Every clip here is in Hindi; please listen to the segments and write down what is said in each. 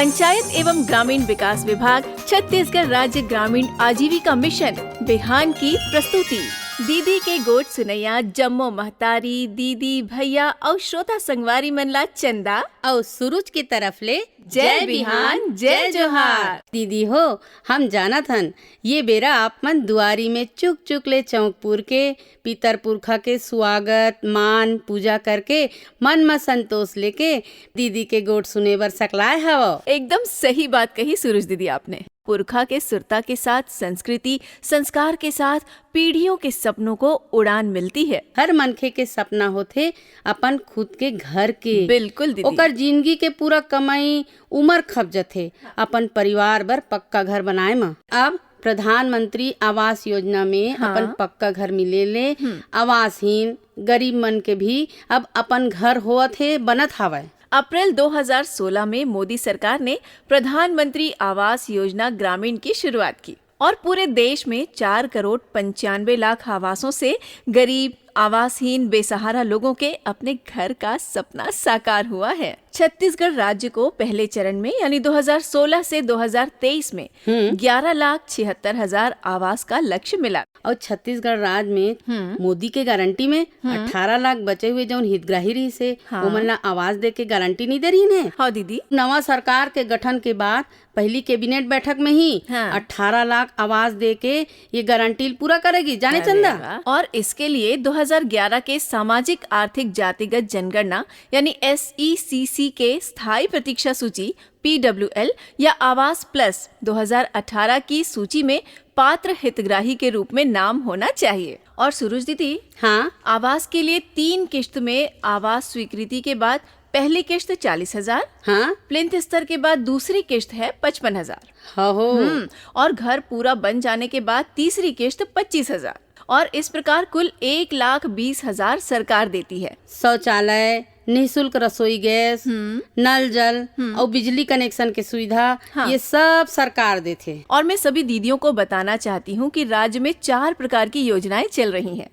पंचायत एवं ग्रामीण विकास विभाग, छत्तीसगढ़ राज्य ग्रामीण आजीविका मिशन बिहान की प्रस्तुति। दीदी के गोट सुनैया जम्मो महतारी, दीदी, भैया और श्रोता संगवारी मनला चंदा और सूरज की तरफ ले जय बिहान जय जोहार। दीदी हो, हम जानत हन ये बेरा आप मन दुआरी में चुक चुक ले चौंकपुर के पितर पुरखा के स्वागत मान पूजा करके मन में संतोष लेके दीदी के गोट सुने बर सकलाए हव। एकदम सही बात कही सूरज दीदी आपने। पुरखा के सुरता के साथ संस्कृति संस्कार के साथ पीढ़ियों के सपनों को उड़ान मिलती है। हर मनखे के सपना होथे अपन खुद के घर के। बिल्कुल दीदी। ओकर जिंदगी के पूरा कमाई उमर खप जथे अपन परिवार बर पक्का घर बनाए मा। अब प्रधानमंत्री आवास योजना में अपन पक्का घर मिले ले आवासहीन गरीब मन के भी अब अपन घर होत है बनत हवय। अप्रैल 2016 में मोदी सरकार ने प्रधानमंत्री आवास योजना ग्रामीण की शुरुआत की और पूरे देश में 4 करोड़ 95 लाख आवासों से गरीब आवासहीन बेसहारा लोगों के अपने घर का सपना साकार हुआ है। छत्तीसगढ़ राज्य को पहले चरण में यानी 2016 से 2023 में 11,76,000 आवास का लक्ष्य मिला और छत्तीसगढ़ राज्य में मोदी के गारंटी में 18 लाख बचे हुए जो हितग्राही रही से ओमन ला आवास दे के गारंटी नहीं दे रही ने। हाँ दीदी। नवा सरकार के गठन के बाद पहली कैबिनेट बैठक में ही 18 लाख आवास दे के ये गारंटी पूरा करेगी जाने चंदा। और इसके लिए 2011 के सामाजिक आर्थिक जातिगत जनगणना यानी SECC के स्थायी प्रतीक्षा सूची PWL या आवास प्लस 2018 की सूची में पात्र हितग्राही के रूप में नाम होना चाहिए। और सूरज दीदी, हाँ, आवास के लिए 3 किश्त में आवास स्वीकृति के बाद पहली किश्त 40,000, हाँ, प्लिंथ स्तर के बाद दूसरी किश्त है 55,000। हो। और घर पूरा बन जाने के बाद तीसरी किश्त 25,000 और इस प्रकार कुल 1,20,000 सरकार देती है। शौचालय, निःशुल्क रसोई गैस, नल जल और बिजली कनेक्शन की सुविधा ये सब सरकार देते। और मैं सभी दीदियों को बताना चाहती हूँ कि राज्य में 4 प्रकार की योजनाएं चल रही हैं,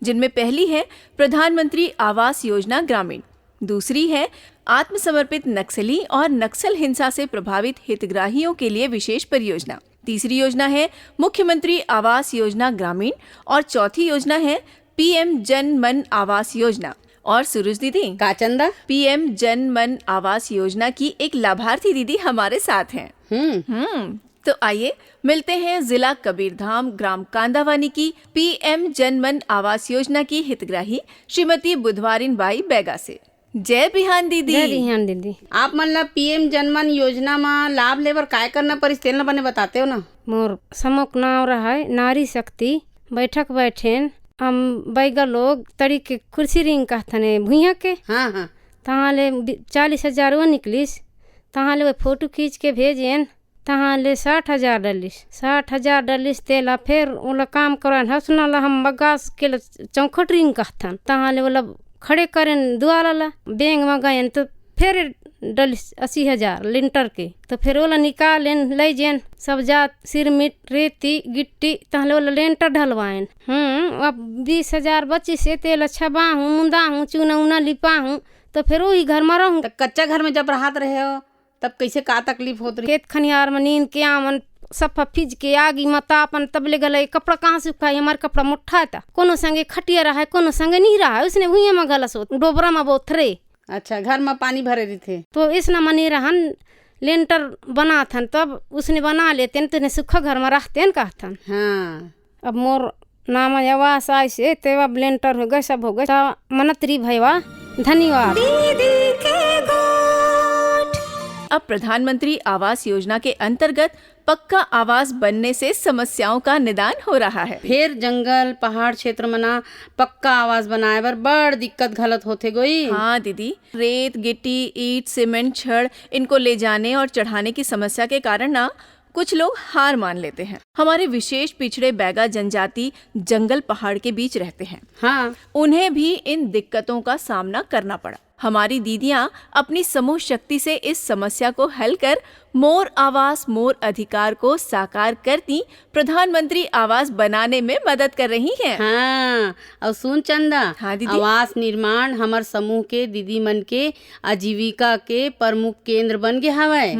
जिनमें पहली है प्रधानमंत्री आवास योजना ग्रामीण, दूसरी है आत्मसमर्पित नक्सली और नक्सल हिंसा से प्रभावित हितग्राहियों के लिए विशेष परियोजना, तीसरी योजना है मुख्यमंत्री आवास योजना ग्रामीण और चौथी योजना है PM जन मन आवास योजना। और सूरज दीदी, काचंदा PM जन मन आवास योजना की एक लाभार्थी दीदी हमारे साथ हैं। तो आइए मिलते हैं जिला कबीरधाम ग्राम कांदावानी की PM जन मन आवास योजना की हितग्राही श्रीमती बुधवारिन बाई बैगा से। जय बिहान दीदी। जय बिहान दीदी। आप मन ला PM जनमन योजना में लाभ लेबर काय करना पड़ी तेल बने बताते हो ना। मोर समूह नाम रहा है नारी शक्ति। बैठक बैठेन हम बैगा लोग तड़ी के कुर्सी रिंग कहथने भुइया के। हाँ। तहाँ ले 40,000 वो निकलिस, तहाँ ले वो फोटो खींच के भेजेन, तहाँ ले 60,000 डलिस। 60,000 डलिस तेला फिर ओला काम करवान हसना ला हम बगास के चौखट रिंग कहथन, तहाँ ले ओला खड़े करें दुआरा ला बैंक में गए तो फिर डलिस 80,000 लिंटर के। तो फिर ओला निकालेन ले जेन सब जात सिरमिट रेती गिट्टी तहले ओला लेंटर ढलवाएन। अब 20,000 बची से तेल छबा हूँ मुंदा हूँ चूना उना लिपा हूँ तो फिर वही घर में रहूँ। कच्चा घर में जब राहत रहे हो तब कैसे का तकलीफ होत रही? खेत खनियार में नींद के आमन सफा फिज के आगी मता अपन तबले गले कपड़ा कहाँ सुखाई, हमारे कपड़ा मुठा था कोनो संगे खटिया रहा है कोनो संगे नहीं रहा है, उसने भुइया में गलस हो डोबरा में बोथरे। अच्छा, घर में पानी भरे रही थे तो इसना मनी रहन लेंटर बना थन तब उसने बना लेते तो सूखा घर में रहते कहथन। हाँ। अब मोर नाम आवास आई से ते अब लेंटर हो गए सब हो गए मनतरी भैया धन्यवाद। अब प्रधानमंत्री आवास योजना के अंतर्गत पक्का आवास बनने से समस्याओं का निदान हो रहा है। फिर जंगल पहाड़ क्षेत्र में ना पक्का आवास बनाए बर बड़ दिक्कत गलत होते गोई। हाँ दीदी, रेत गिट्टी ईंट सीमेंट छड़ इनको ले जाने और चढ़ाने की समस्या के कारण ना कुछ लोग हार मान लेते हैं। हमारे विशेष पिछड़े बैगा जनजाति जंगल पहाड़ के बीच रहते हैं। हाँ, उन्हें भी इन दिक्कतों का सामना करना पड़ा। हमारी दीदियां अपनी समूह शक्ति से इस समस्या को हल कर मोर आवास मोर अधिकार को साकार करती प्रधानमंत्री आवास बनाने में मदद कर रही हैं। हाँ, और सुन चंदा, हाँ दीदी। आवास निर्माण हमर समूह के दीदी मन के आजीविका के प्रमुख केंद्र बन गए हवय।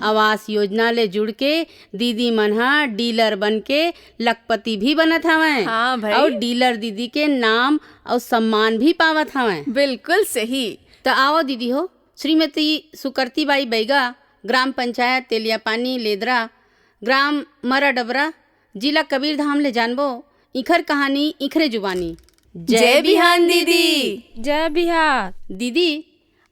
आवास योजना ले जुड़ के दीदी मन हा डीलर बन के लखपति भी बनत हवय। हाँ भाई। और डीलर दीदी के नाम और सम्मान भी पावत हवय। बिल्कुल सही। तो आओ दीदी हो, श्रीमती सुकर्ती बाई बैगा, ग्राम पंचायत तेलियापानी लेदरा, ग्राम मरा डबरा, जिला कबीरधाम ले जानबो इखर कहानी इखरे जुबानी। जय बिहान दीदी। जय बिहार। दीदी,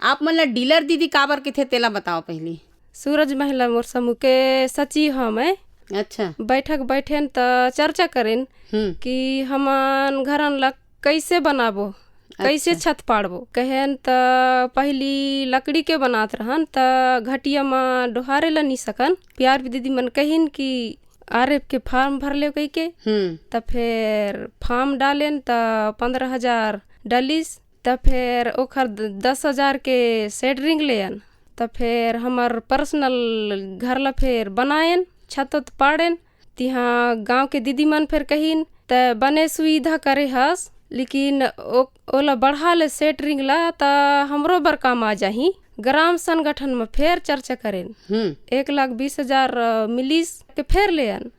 आप मन ला डीलर दीदी काबर के थे तेला बताओ पहली। सूरज महिला मोर समूह के सचिव हम है। अच्छा। बैठक बैठेन त चर्चा करेन कि हमन घरन ला कैसे बनाबो, कैसे छत पाड़बो। कहेन त पहली लकड़ी के बनात रहन त घटिया में डोहारे ला नहीं सकन। प्यार भी दीदी मन कहिन कि आरएफ के फार्म भर ले कही के। त फिर फार्म डालेन त 15,000 डलिस। त फिर ओखर 10,000 के सेटरिंग लेन। त फिर हमार पर्सनल घर ला फिर बनाएन, छत पाड़ेन। तिहाँ गांव के दीदी मन फिर कहिन त बने सुविधा करे हस, लेकिन ओला बढ़ा ले सेटरिंग ला त हमरो बर काम आ जाही। ग्राम संगठन में फिर चर्चा करेन। 1,20,000 मिलिस के फिर लेन।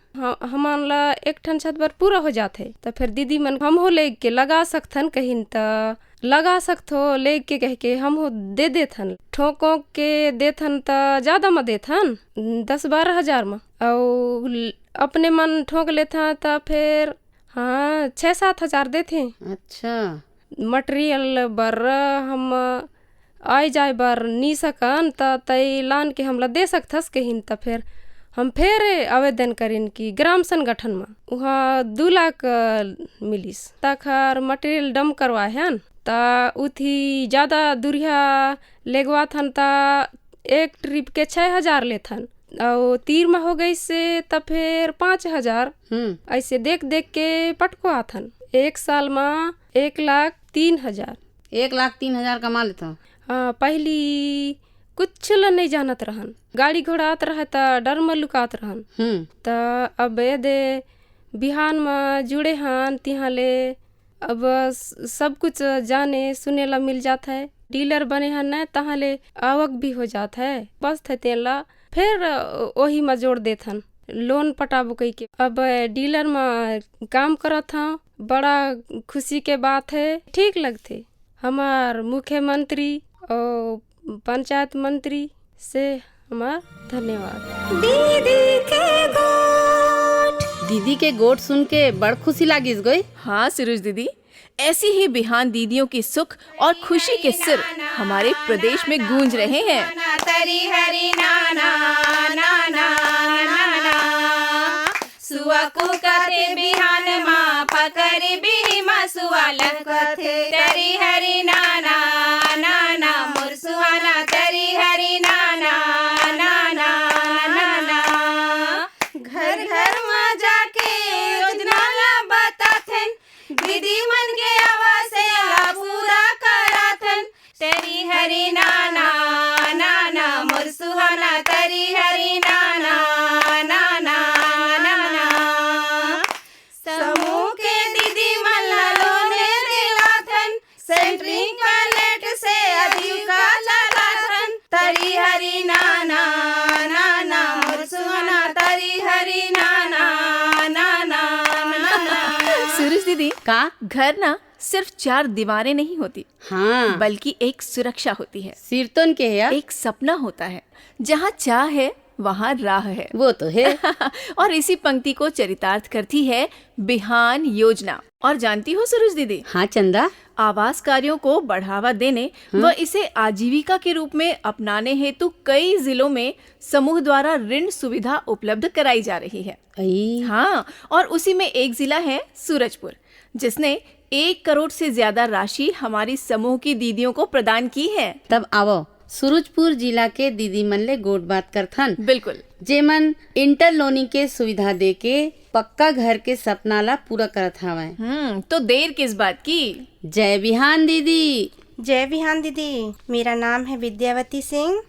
हमन ला एक ठन छत पर पूरा हो जाथे। त फिर दीदी मन हम हो ले के लगा सकथन कहिन त लगा सकथो, ले के कह के हम हो दे देथन। ठोकों के देथन त ज्यादा में देथन 10-12,000 में। और अपने मन ठोक लेथा त फिर हाँ 6-7,000 देथे। अच्छा। मटेरियल बर हम आए जाए बर नी सकन त तई लान के हमला दे सकथस कहिन। त फिर हम फिर आवेदन करिन कि ग्राम संगठन में वहाँ 2 लाख मिलिस। तखर मटेरियल डम करवा हैन त उथी ज्यादा दूरिया लेगवा थन त एक ट्रिप के 6,000 लेथन। और तीर में हो गई से त फिर 5,000 ऐसे देख देख के पटको आथन। एक साल में 1,03,000। 1,03,000 कमा लेता। हाँ, पहली कुछ ला नहीं जानत रहन। गाड़ी घोड़ा आत रहे त डर में लुकात रहन। त अब दे बिहान में जुड़े हन तिहाँ ले अब सब कुछ जाने सुने ला मिल जाता है। डीलर बने हन न तहाँ ले आवक भी हो जाता है। बस थे तेला फिर वही में जोड़ देथन लोन पटाबो कही के। अब डीलर में काम करत हूँ, बड़ा खुशी के बात है। ठीक लगते हमार मुख्यमंत्री और पंचायत मंत्री से हमार धन्यवाद। दीदी के गोट सुन के बड़ खुशी लागिस गई। हाँ सुरुज दीदी, ऐसी ही बिहान दीदियों की सुख और खुशी के सिर हमारे प्रदेश में गूंज रहे हैं। तरी हरी नाना नाना नाना सुआ कुकते बिहान माँ पकड़ी बिही माँ सुआ लखते। तरी हरी नाना नाना मोर सुहाना तरी हरी नाना नाना नाना। घर घर में जाके योजना ला बताथन, दीदी मन के आवास ला पूरा कराथन। तेरी हरी नाना नाना मोर सुहाना तरी हरी नाना नाना नाना। समूह के दीदी मन ला लोने दिलाथन, सेंट्रिंग पैलेट से अधिका चलाथन। तरी हरी नाना नाना मोर सुहाना तरी हरी नाना नाना नाना। सुरुज दीदी का घर ना सिर्फ 4 दीवारें नहीं होती, हाँ, बल्कि एक सुरक्षा होती है, सिरतन के है। एक सपना होता है। जहाँ चाह है वहाँ राह है। वो तो है। और इसी पंक्ति को चरितार्थ करती है बिहान योजना। और जानती हो सुरुज दीदी, हाँ चंदा, आवास कार्यों को बढ़ावा देने व इसे आजीविका के रूप में अपनाने हेतु कई जिलों में समूह द्वारा ऋण सुविधा उपलब्ध कराई जा रही है। हाँ, और उसी में एक जिला है सूरजपुर, जिसने 1 करोड़ से ज्यादा राशि हमारी समूह की दीदियों को प्रदान की है। तब आवो सूरजपुर जिला के दीदी मन ले गोट बात करथन। बिल्कुल। जेमन इंटरलोनी के सुविधा दे के पक्का घर के सपना ला पूरा करत हवय। तो देर किस बात की। जय बिहान दीदी। जय बिहान दीदी, मेरा नाम है विद्यावती सिंह।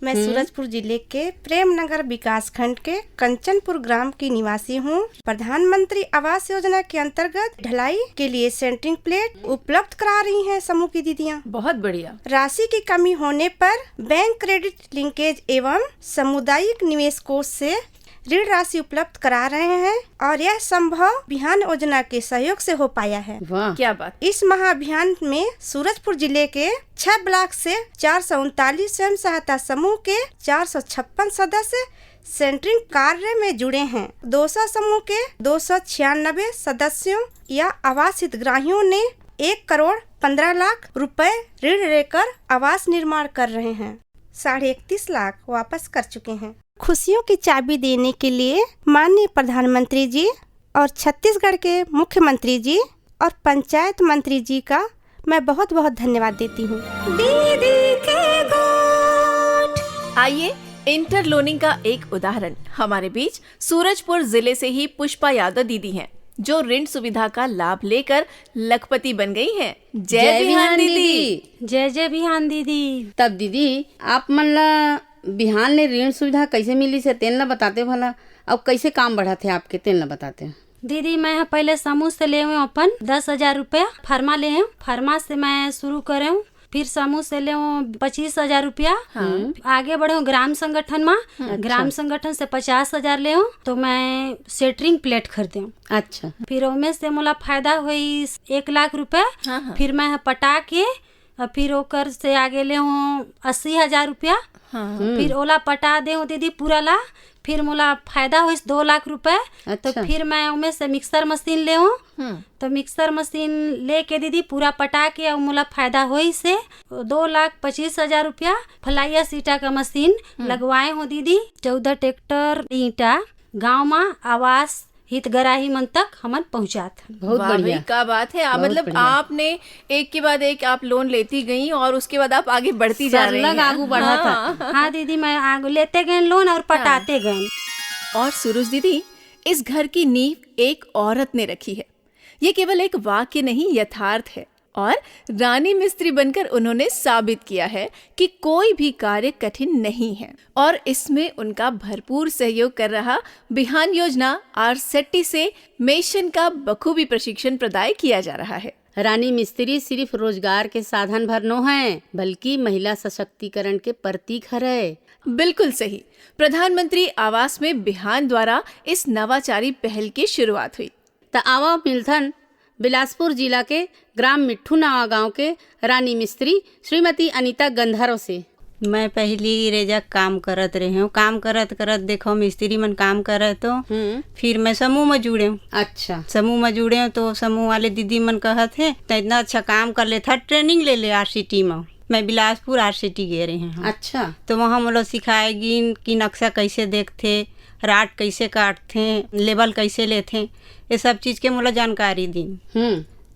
मैं सूरजपुर जिले के प्रेम नगर विकास खंड के कंचनपुर ग्राम की निवासी हूँ। प्रधानमंत्री आवास योजना के अंतर्गत ढलाई के लिए सेंटरिंग प्लेट उपलब्ध करा रही हैं समूह की दीदियाँ। बहुत बढ़िया। राशि की कमी होने पर बैंक क्रेडिट लिंकेज एवं सामुदायिक निवेश कोष से ऋण राशि उपलब्ध करा रहे हैं और यह संभव बिहान योजना के सहयोग से हो पाया है। वाह, क्या बात। इस महाअभियान में सूरजपुर जिले के 6 ब्लॉक से 439 स्वयं सहायता समूह के 456 सदस्य सेंटरिंग कार्य में जुड़े हैं। 200 समूह के 296 सदस्यों या आवास हितग्राहियों ने 1,15,00,000 रुपए ऋण लेकर आवास निर्माण कर रहे हैं। 31.5 लाख वापस कर चुके हैं। खुशियों की चाबी देने के लिए माननीय प्रधानमंत्री जी और छत्तीसगढ़ के मुख्यमंत्री जी और पंचायत मंत्री जी का मैं बहुत बहुत धन्यवाद देती हूँ। दीदी के गोठ। आइए इंटरलोनिंग का एक उदाहरण हमारे बीच सूरजपुर जिले से ही पुष्पा यादव दीदी हैं, जो ऋण सुविधा का लाभ लेकर लखपति बन गई हैं। जय बिहान दीदी। जय जय बिहान दीदी। तब दीदी आप मन ला बिहान ले ऋण सुविधा कैसे मिली से तेन ला बताते भला, अब कैसे काम बढ़ा थे आपके तेन ला बताते। दीदी मैं पहले समूह से ले हूँ अपन 10,000 रुपया फर्मा ले हूँ। फर्मा से मैं शुरू करे हूँ, फिर समूह से ले 25,000 रुपया। आगे बढ़े हूँ ग्राम संगठन में। ग्राम संगठन से 50,000 ले हूँ तो मैं सेटरिंग प्लेट खरीदे हूँ। अच्छा, फिर उनमें से मोला फायदा हुई 1 लाख रुपया। फिर मैं पटा के और फिर ओकर से आगे ले हूँ 80,000 रुपया। फिर ओला पटा दे हूँ दीदी पूरा ला। फिर मोला फायदा हुई 2 लाख रुपए। अच्छा। तो फिर मैं उनमें से मिक्सर मशीन ले हूँ। तो मिक्सर मशीन लेके दीदी पूरा पटा के और मोला फायदा हुई से 2,25,000 रुपया फलाइया सीटा का मशीन लगवाए हूँ दीदी। 14 ट्रैक्टर ईंटा गाँव में आवास हितग्राही मन तक हमन पहुँचात। बहुत वाह बढ़िया। भाई, क्या बात है। बहुत मतलब बढ़िया। आपने एक के बाद एक आप लोन लेती गई और उसके बाद आप आगे बढ़ती जा रही सरलग हैं। आगू बढ़ा था। हाँ दीदी, मैं आगे लेते गए लोन और पटाते गए। और सुरुज दीदी, इस घर की नींव एक औरत ने रखी है। ये केवल एक वाक्य नहीं, यथार्थ है। और रानी मिस्त्री बनकर उन्होंने साबित किया है कि कोई भी कार्य कठिन नहीं है। और इसमें उनका भरपूर सहयोग कर रहा बिहान योजना आरसेटी से मेशन का बखूबी प्रशिक्षण प्रदान किया जा रहा है। रानी मिस्त्री सिर्फ रोजगार के साधन भर नो है, बल्कि महिला सशक्तिकरण के प्रतीक है। बिल्कुल सही। प्रधानमंत्री आवास में बिहान द्वारा इस नवाचारी पहल की शुरुआत हुई। त आवा मिलथन बिलासपुर जिला के ग्राम मिट्ठू नावा गांव के रानी मिस्त्री श्रीमती अनीता गंधर्व से। मैं पहली रेजा काम करत रही हूँ। काम करत करत देखो मिस्त्री मन काम करे तो फिर मैं समूह में जुड़े हूँ। अच्छा, समूह में जुड़े हूँ तो समूह वाले दीदी मन कहत है तो इतना अच्छा काम कर ले था, ट्रेनिंग ले ले RCT में। मैं बिलासपुर RCT गए रही हूँ। अच्छा, तो वहाँ हम लोग सिखाएगी कि नक्शा कैसे देखते, राट कैसे काटते, लेबल कैसे लेते, ये सब चीज़ के मुझे जानकारी दी।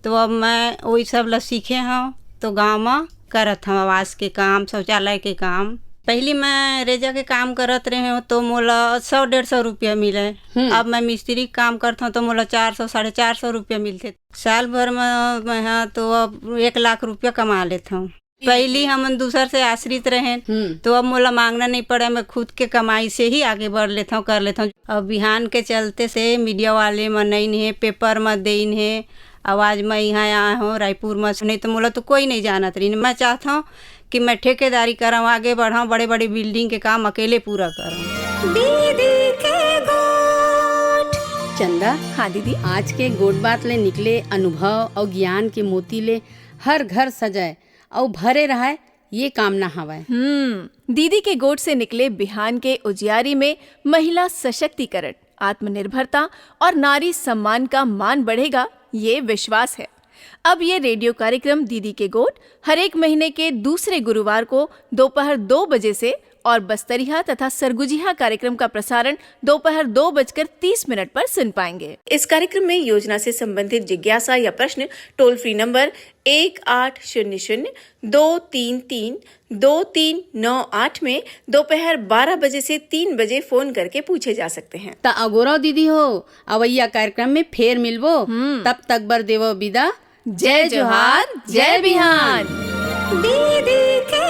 तो अब मैं वही सब ला सीखे हूँ। तो गांव में करत हूँ आवास के काम, शौचालय के काम। पहले मैं रेजा के काम करत रहे हूँ तो मोला 100-150 रुपया मिले। अब मैं मिस्त्री काम करता हूँ तो मोला 400-450 रुपया मिलते। साल भर में मैं हाँ तो अब 1 लाख रुपया कमा लेता हूँ। पहले हम दूसर से आश्रित रहे तो अब मोला मांगना नहीं पड़ा, मैं खुद के कमाई से ही आगे बढ़ लेता हूँ, कर लेता हूँ। अब बिहान के चलते से मीडिया वाले में नहीं है, पेपर में देन है, आवाज में यहाँ आया हूँ रायपुर में, नहीं तो मोला तो कोई नहीं जानत रही। मैं चाहता हूँ कि मैं ठेकेदारी कराऊँ, आगे बढ़ाऊँ, बड़े बड़े बिल्डिंग के काम अकेले पूरा करूँ। दीदी के गोठ। चंदा, हाँ दीदी। आज के गोट बात ले निकले अनुभव और ज्ञान के मोती ले हर घर सजाए और भरे रहा, ये कामना हवाए। दीदी के गोट से निकले बिहान के उजियारी में महिला सशक्तिकरण, आत्मनिर्भरता और नारी सम्मान का मान बढ़ेगा, ये विश्वास है। अब ये रेडियो कार्यक्रम दीदी के गोट हर एक महीने के दूसरे गुरुवार को दोपहर 2 बजे से और बस्तरिया तथा सरगुजिया कार्यक्रम का प्रसारण दोपहर 2:30 पर सुन पाएंगे। इस कार्यक्रम में योजना से संबंधित जिज्ञासा या प्रश्न टोल फ्री नंबर 1800-233-2398 में दोपहर 12 बजे से 3 बजे फोन करके पूछे जा सकते हैं। त अगोरा दीदी हो, अवैया कार्यक्रम में फेर मिलबो। तब तक बर देवो विदा। जय जोहार, जय बिहान। दीदी के